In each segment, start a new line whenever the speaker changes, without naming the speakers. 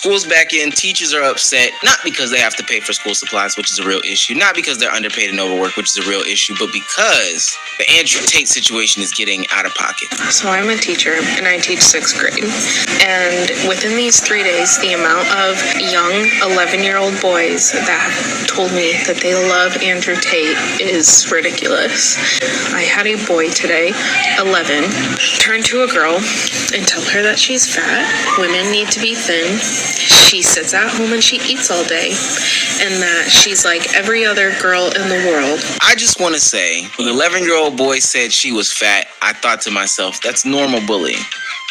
School's back in, teachers are upset, not because they have to pay for school supplies, which is a real issue, not because they're underpaid and overworked, which is a real issue, but because the Andrew Tate situation is getting out of pocket.
So I'm a teacher, and I teach 6th grade. And within these 3 days, the amount of young 11-year-old boys that have told me that they love Andrew Tate is ridiculous. I had a boy today, 11, turn to a girl and tell her that she's fat, women need to be thin, she sits at home and she eats all day, and that she's like every other girl in the world.
I just want to say, when the 11-year-old boy said she was fat, I thought to myself, that's normal bullying.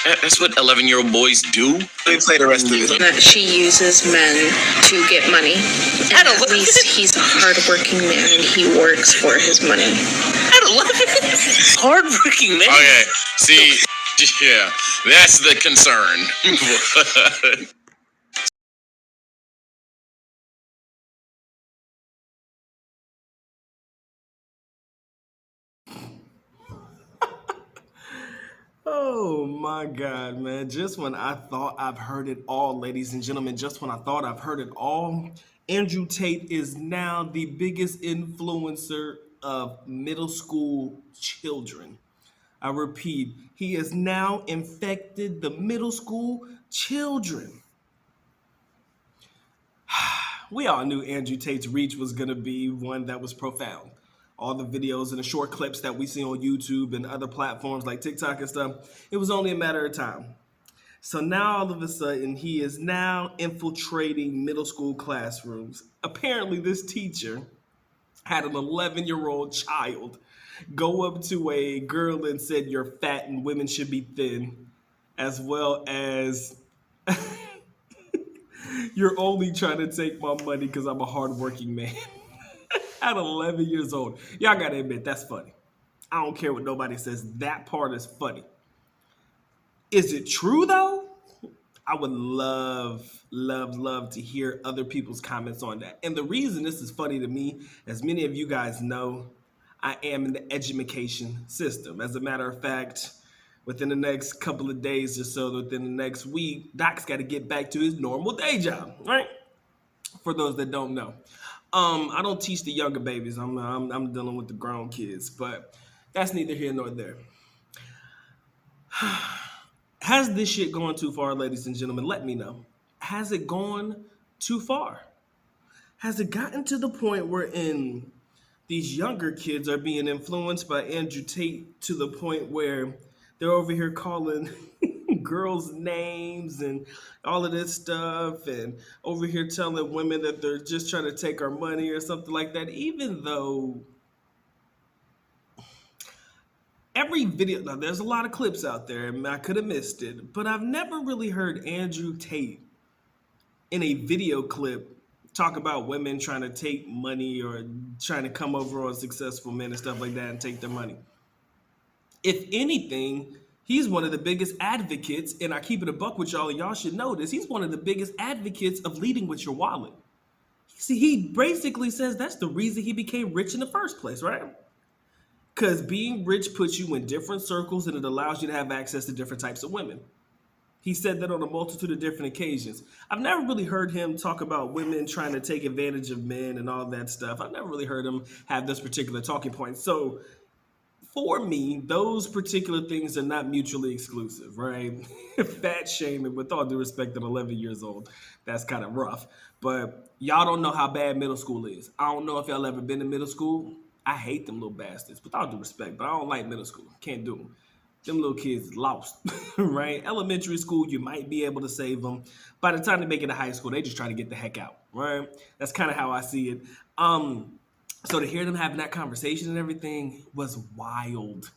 That's what 11-year-old boys do. They play the rest of it.
That she uses men to get money. And at least he's a hardworking man and he works for his money.
At 11? Hardworking man?
Okay, see, yeah, that's the concern.
Oh my God, man. Just when I thought I've heard it all, ladies and gentlemen, just when I thought I've heard it all, Andrew Tate is now the biggest influencer of middle school children. I repeat, he has now infected the middle school children. We all knew Andrew Tate's reach was going to be one that was profound. All the videos and the short clips that we see on YouTube and other platforms like TikTok and stuff, it was only a matter of time. So now all of a sudden, he is now infiltrating middle school classrooms. Apparently, this teacher had an 11-year-old child go up to a girl and said, "You're fat and women should be thin," as well as "You're only trying to take my money because I'm a hardworking man." At 11 years old. Y'all gotta admit, that's funny. I don't care what nobody says. That part is funny. Is it true though? I would love to hear other people's comments on that. And the reason this is funny to me, as many of you guys know, I am in the education system. As a matter of fact, within the next couple of days or so, within the next week, Doc's got to get back to his normal day job, right? For those that don't know. I don't teach the younger babies. I'm dealing with the grown kids, but that's neither here nor there. Has this shit gone too far, ladies and gentlemen? Let me know. Has it gone too far? Has it gotten to the point wherein these younger kids are being influenced by Andrew Tate to the point where they're over here calling girls names and all of this stuff, and over here telling women that they're just trying to take our money or something like that, even though every video, now there's a lot of clips out there and I could have missed it, but I've never really heard Andrew Tate in a video clip talk about women trying to take money or trying to come over on successful men and stuff like that and take their money. If anything, he's one of the biggest advocates, and I keep it a buck with y'all, and y'all should know this. He's one of the biggest advocates of leading with your wallet. See, he basically says that's the reason he became rich in the first place, right? Because being rich puts you in different circles and it allows you to have access to different types of women. He said that on a multitude of different occasions. I've never really heard him talk about women trying to take advantage of men and all that stuff. I've never really heard him have this particular talking point. So for me, those particular things are not mutually exclusive, right? Fat shaming, with all due respect, at 11 years old, that's kind of rough. But y'all don't know how bad middle school is. I don't know if y'all ever been to middle school. I hate them little bastards, with all due respect, but I don't like middle school. Can't do them. Them little kids lost, right? Elementary school, you might be able to save them. By the time they make it to high school, they just try to get the heck out, right? That's kind of how I see it. So to hear them having that conversation and everything was wild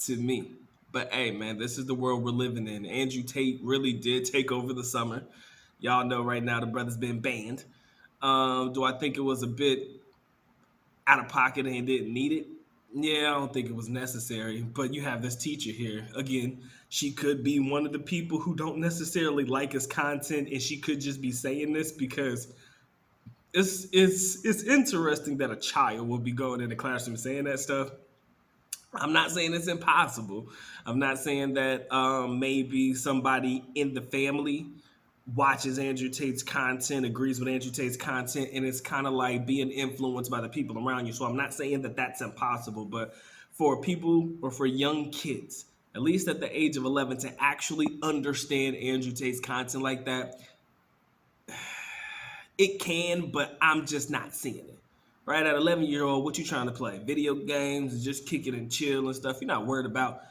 to me. But hey, man, this is the world we're living in. Andrew Tate really did take over the summer. Y'all know right now the brother's been banned. Do I think it was a bit out of pocket and he didn't need it? Yeah, I don't think it was necessary. But you have this teacher here. Again, she could be one of the people who don't necessarily like his content, and she could just be saying this because it's interesting that a child will be going in the classroom saying that stuff. I'm not saying it's impossible. I'm not saying that maybe somebody in the family watches Andrew Tate's content, agrees with Andrew Tate's content, and it's kind of like being influenced by the people around you. So I'm not saying that that's impossible, but for people or for young kids, at least at the age of 11, to actually understand Andrew Tate's content like that, it can, but I'm just not seeing it. Right at 11-year-old, what you trying to play? Video games, just kick it and chill and stuff. You're not worried about.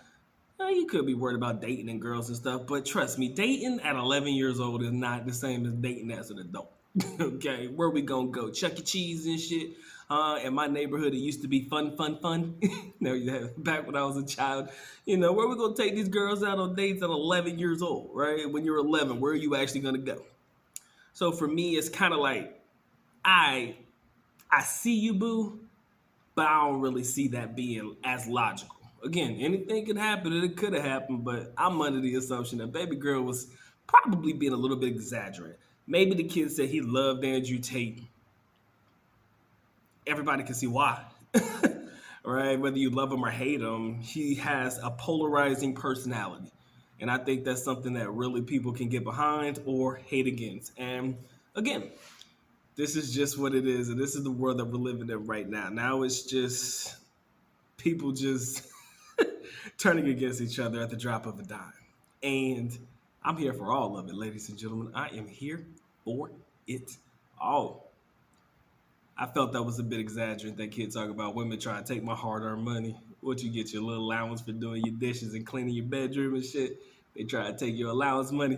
You could be worried about dating and girls and stuff, but trust me, dating at 11 years old is not the same as dating as an adult. Okay, where we gonna go? Chuck E. Cheese and shit. In my neighborhood, it used to be fun, fun, fun. No, yeah, back when I was a child, where we gonna take these girls out on dates at 11 years old, right? When you're 11, where are you actually gonna go? So for me, it's kind of like I see you, boo, but I don't really see that being as logical. Again, anything could happen, and it could have happened, but I'm under the assumption that baby girl was probably being a little bit exaggerated. Maybe the kid said he loved Andrew Tate. Everybody can see why. Right? Whether you love him or hate him, he has a polarizing personality. And I think that's something that really people can get behind or hate against. And again, this is just what it is, and this is the world that we're living in right now. Now it's just people just turning against each other at the drop of a dime. And I'm here for all of it, ladies and gentlemen. I am here for it all. I felt that was a bit exaggerated, that kid talking about women trying to take my hard-earned money. What, you get your little allowance for doing your dishes and cleaning your bedroom and shit? They try to take your allowance money.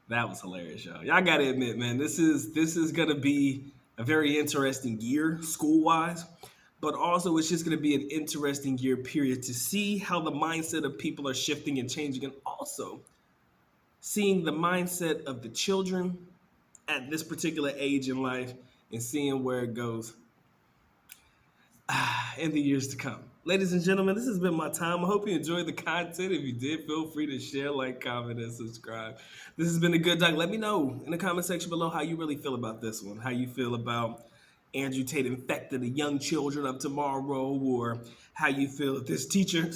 That was hilarious, y'all. Y'all gotta admit, man, this is gonna be a very interesting year school-wise, but also it's just gonna be an interesting year period to see how the mindset of people are shifting and changing, and also seeing the mindset of the children at this particular age in life and seeing where it goes in the years to come. Ladies and gentlemen, this has been my time. I hope you enjoyed the content. If you did, feel free to share, like, comment, and subscribe. This has been a good talk. Let me know in the comment section below how you really feel about this one. How you feel about Andrew Tate infecting the young children of tomorrow, or how you feel that this teacher,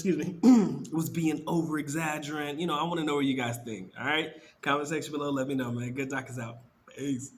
was being over-exaggerating. I want to know what you guys think, all right? Comment section below. Let me know, man. Good talk is out. Peace.